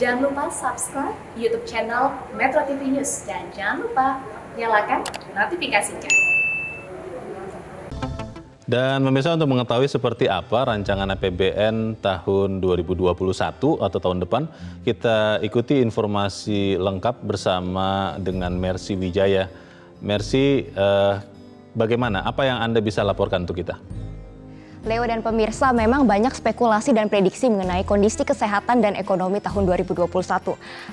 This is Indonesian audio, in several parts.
Jangan lupa subscribe YouTube channel Metro TV News dan jangan lupa nyalakan notifikasinya. Dan pemirsa, untuk mengetahui seperti apa rancangan APBN tahun 2021 atau tahun depan, kita ikuti informasi lengkap bersama dengan Mercy Wijaya. Mercy, bagaimana? Apa yang Anda bisa laporkan untuk kita? Leo dan pemirsa, memang banyak spekulasi dan prediksi mengenai kondisi kesehatan dan ekonomi tahun 2021.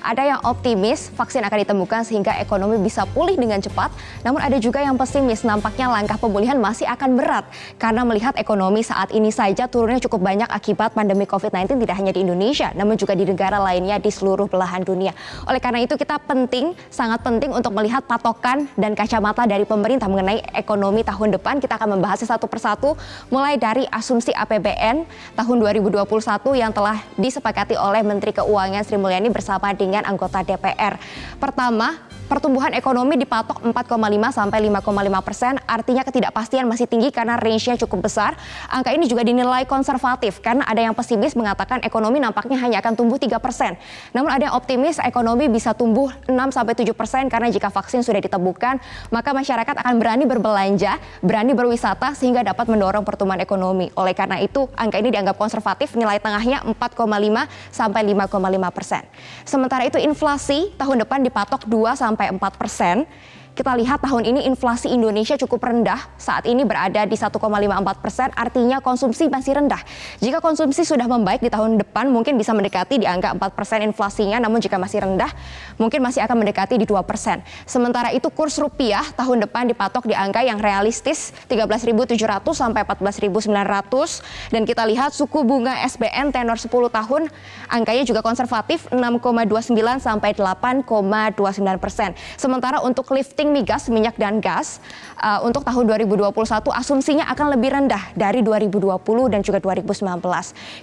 Ada yang optimis vaksin akan ditemukan sehingga ekonomi bisa pulih dengan cepat, namun ada juga yang pesimis, nampaknya langkah pemulihan masih akan berat karena melihat ekonomi saat ini saja turunnya cukup banyak akibat pandemi COVID-19 tidak hanya di Indonesia, namun juga di negara lainnya di seluruh belahan dunia. Oleh karena itu kita sangat penting untuk melihat patokan dan kacamata dari pemerintah mengenai ekonomi tahun depan. Kita akan membahasnya satu persatu, mulai dari asumsi APBN tahun 2021 yang telah disepakati oleh Menteri Keuangan Sri Mulyani bersama dengan anggota DPR. Pertama, pertumbuhan ekonomi dipatok 4,5 sampai 5,5%, artinya ketidakpastian masih tinggi karena range-nya cukup besar. Angka ini juga dinilai konservatif karena ada yang pesimis mengatakan ekonomi nampaknya hanya akan tumbuh 3%. Namun ada yang optimis ekonomi bisa tumbuh 6 sampai 7% karena jika vaksin sudah ditemukan, maka masyarakat akan berani berbelanja, berani berwisata sehingga dapat mendorong pertumbuhan ekonomi. Oleh karena itu, angka ini dianggap konservatif, nilai tengahnya 4,5 sampai 5,5%. Sementara itu inflasi tahun depan dipatok 2 sampai 4%. Kita lihat tahun ini inflasi Indonesia cukup rendah, saat ini berada di 1,54%, artinya konsumsi masih rendah. Jika konsumsi sudah membaik di tahun depan mungkin bisa mendekati di angka 4% inflasinya, namun jika masih rendah mungkin masih akan mendekati di 2%. Sementara itu kurs rupiah tahun depan dipatok di angka yang realistis 13.700 sampai 14.900, dan kita lihat suku bunga SBN tenor 10 tahun angkanya juga konservatif 6,29 sampai 8,29%. Sementara untuk lifting migas, minyak dan gas untuk tahun 2021 asumsinya akan lebih rendah dari 2020 dan juga 2019.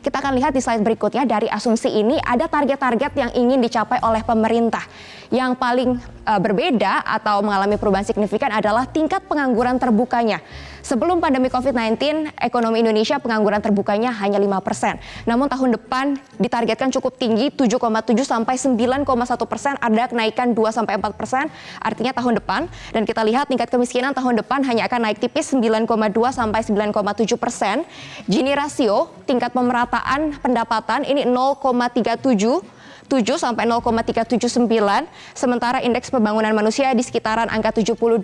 Kita akan lihat di slide berikutnya, dari asumsi ini ada target-target yang ingin dicapai oleh pemerintah. Yang paling berbeda atau mengalami perubahan signifikan adalah tingkat pengangguran terbukanya. Sebelum pandemi COVID-19, ekonomi Indonesia pengangguran terbukanya hanya 5%. Namun tahun depan ditargetkan cukup tinggi, 7,7 sampai 9,1%, ada kenaikan 2 sampai 4%, artinya tahun depan. Dan kita lihat tingkat kemiskinan tahun depan hanya akan naik tipis 9,2 sampai 9,7%. Gini rasio, tingkat pemerataan pendapatan ini 0,37 sampai 0,379, sementara indeks pembangunan manusia di sekitaran angka 72.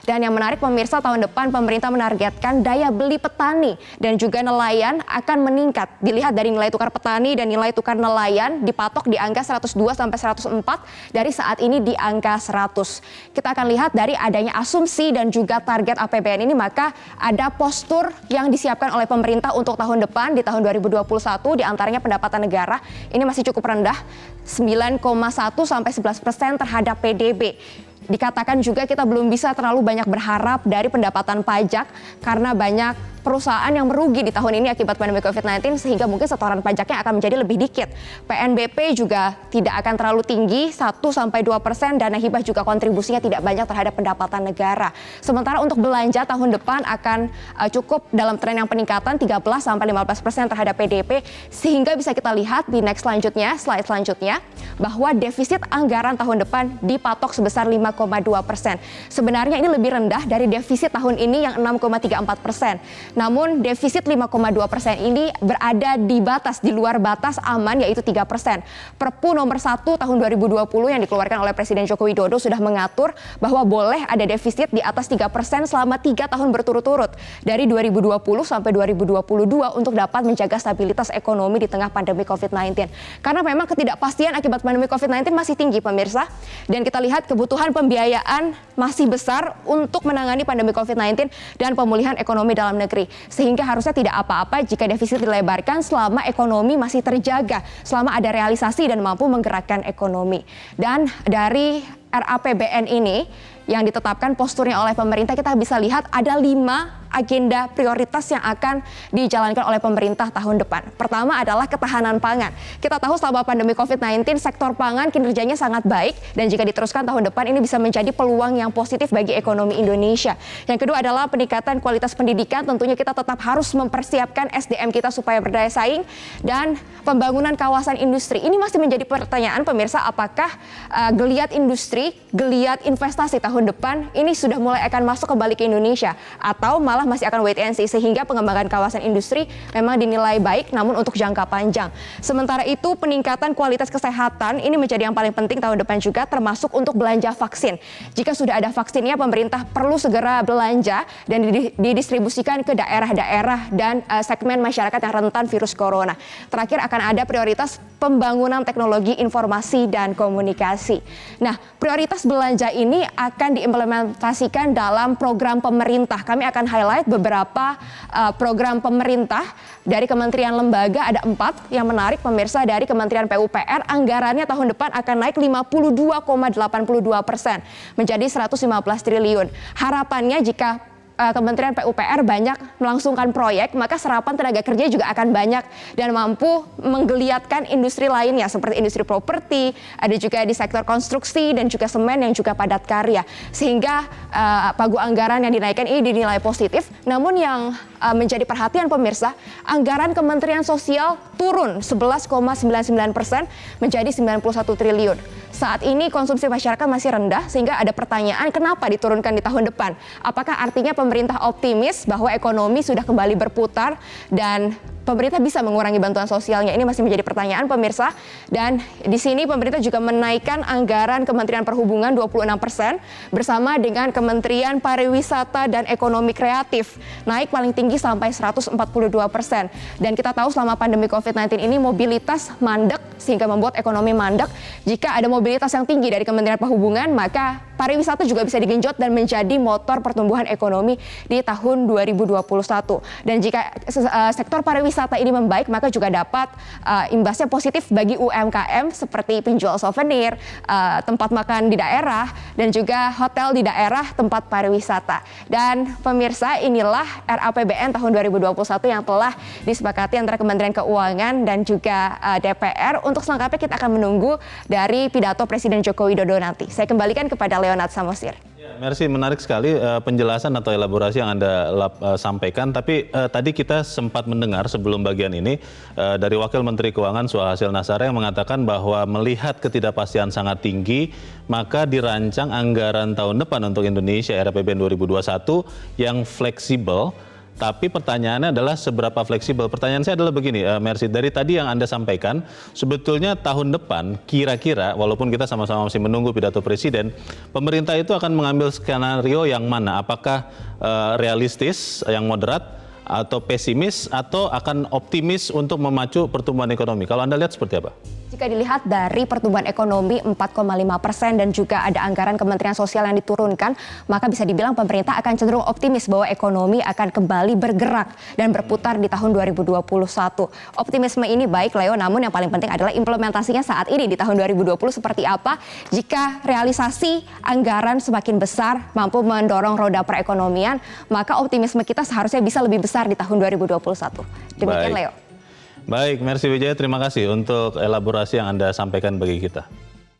Dan yang menarik pemirsa, tahun depan pemerintah menargetkan daya beli petani dan juga nelayan akan meningkat. Dilihat dari nilai tukar petani dan nilai tukar nelayan dipatok di angka 102 sampai 104, dari saat ini di angka 100. Kita akan lihat dari adanya asumsi dan juga target APBN ini, maka ada postur yang disiapkan oleh pemerintah untuk tahun depan. Di tahun 2021 diantaranya pendapatan negara ini masih cukup rendah, 9,1 sampai 11% terhadap PDB. Dikatakan juga kita belum bisa terlalu banyak berharap dari pendapatan pajak karena banyak perusahaan yang merugi di tahun ini akibat pandemi COVID-19, sehingga mungkin setoran pajaknya akan menjadi lebih dikit. PNBP juga tidak akan terlalu tinggi, 1-2%, dana hibah juga kontribusinya tidak banyak terhadap pendapatan negara. Sementara untuk belanja tahun depan akan cukup dalam tren yang peningkatan 13-15% terhadap PDB, sehingga bisa kita lihat di slide selanjutnya, bahwa defisit anggaran tahun depan dipatok sebesar 5,2%. Sebenarnya ini lebih rendah dari defisit tahun ini yang 6,34%. Namun defisit 5,2% ini berada di batas, di luar batas aman, yaitu 3%. Perpu nomor 1 tahun 2020 yang dikeluarkan oleh Presiden Joko Widodo sudah mengatur bahwa boleh ada defisit di atas 3% selama 3 tahun berturut-turut dari 2020 sampai 2022 untuk dapat menjaga stabilitas ekonomi di tengah pandemi COVID-19. Karena memang ketidakpastian akibat pandemi COVID-19 masih tinggi pemirsa, dan kita lihat kebutuhan pembiayaan masih besar untuk menangani pandemi COVID-19 dan pemulihan ekonomi dalam negeri. Sehingga harusnya tidak apa-apa jika defisit dilebarkan selama ekonomi masih terjaga, selama ada realisasi dan mampu menggerakkan ekonomi. Dan dari RAPBN ini yang ditetapkan posturnya oleh pemerintah, kita bisa lihat ada 5 agenda prioritas yang akan dijalankan oleh pemerintah tahun depan. Pertama adalah ketahanan pangan. Kita tahu selama pandemi COVID-19 sektor pangan kinerjanya sangat baik dan jika diteruskan tahun depan ini bisa menjadi peluang yang positif bagi ekonomi Indonesia. Yang kedua adalah peningkatan kualitas pendidikan. Tentunya kita tetap harus mempersiapkan SDM kita supaya berdaya saing dan pembangunan kawasan industri. Ini masih menjadi pertanyaan pemirsa, apakah geliat industri, geliat investasi tahun depan ini sudah mulai akan masuk kembali ke Indonesia atau malah masih akan wait and see, sehingga pengembangan kawasan industri memang dinilai baik namun untuk jangka panjang. Sementara itu peningkatan kualitas kesehatan ini menjadi yang paling penting tahun depan juga, termasuk untuk belanja vaksin. Jika sudah ada vaksinnya, pemerintah perlu segera belanja dan didistribusikan ke daerah-daerah dan segmen masyarakat yang rentan virus corona. Terakhir akan ada prioritas pembangunan teknologi informasi dan komunikasi. Nah, prioritas belanja ini akan diimplementasikan dalam program pemerintah. Kami akan highlight beberapa program pemerintah dari kementerian lembaga, ada 4 yang menarik pemirsa. Dari Kementerian PUPR, anggarannya tahun depan akan naik 52,82% menjadi 115 triliun. Harapannya jika Kementerian PUPR banyak melangsungkan proyek, maka serapan tenaga kerja juga akan banyak dan mampu menggeliatkan industri lainnya seperti industri properti, ada juga di sektor konstruksi dan juga semen yang juga padat karya. Sehingga pagu anggaran yang dinaikkan ini dinilai positif. Namun yang menjadi perhatian pemirsa, anggaran Kementerian Sosial turun 11,99% menjadi 91 triliun. Saat ini konsumsi masyarakat masih rendah sehingga ada pertanyaan kenapa diturunkan di tahun depan. Apakah artinya pemerintah optimis bahwa ekonomi sudah kembali berputar dan pemerintah bisa mengurangi bantuan sosialnya? Ini masih menjadi pertanyaan pemirsa. Dan di sini pemerintah juga menaikkan anggaran Kementerian Perhubungan 26% bersama dengan Kementerian Pariwisata dan Ekonomi Kreatif naik paling tinggi sampai 142%. Dan kita tahu selama pandemi COVID-19 ini mobilitas mandek sehingga membuat ekonomi mandek. Jika ada mobilitas yang tinggi dari Kementerian Perhubungan, maka pariwisata juga bisa digenjot dan menjadi motor pertumbuhan ekonomi di tahun 2021. Dan jika sektor pariwisata ini membaik, maka juga dapat imbasnya positif bagi UMKM seperti penjual souvenir, tempat makan di daerah, dan juga hotel di daerah tempat pariwisata. Dan pemirsa, inilah RAPBN tahun 2021 yang telah disepakati antara Kementerian Keuangan dan juga DPR. Untuk selengkapnya kita akan menunggu dari pidato Presiden Joko Widodo nanti. Saya kembalikan kepada Leonard Samosir. Mersi, menarik sekali penjelasan atau elaborasi yang Anda sampaikan. Tapi tadi kita sempat mendengar sebelum bagian ini dari Wakil Menteri Keuangan Suhasil Nazara yang mengatakan bahwa melihat ketidakpastian sangat tinggi, maka dirancang anggaran tahun depan untuk Indonesia RAPBN 2021 yang fleksibel. Tapi pertanyaannya adalah seberapa fleksibel? Pertanyaan saya adalah begini, Mercy, dari tadi yang Anda sampaikan, sebetulnya tahun depan kira-kira, walaupun kita sama-sama masih menunggu pidato Presiden, pemerintah itu akan mengambil skenario yang mana? Apakah realistis, yang moderat, atau pesimis, atau akan optimis untuk memacu pertumbuhan ekonomi? Kalau Anda lihat seperti apa? Jika dilihat dari pertumbuhan ekonomi 4,5% dan juga ada anggaran Kementerian Sosial yang diturunkan, maka bisa dibilang pemerintah akan cenderung optimis bahwa ekonomi akan kembali bergerak dan berputar di tahun 2021. Optimisme ini baik, Leo, namun yang paling penting adalah implementasinya saat ini di tahun 2020 seperti apa. Jika realisasi anggaran semakin besar, mampu mendorong roda perekonomian, maka optimisme kita seharusnya bisa lebih besar di tahun 2021. Demikian, Leo. Baik, Mercy Wijaya, terima kasih untuk elaborasi yang Anda sampaikan bagi kita.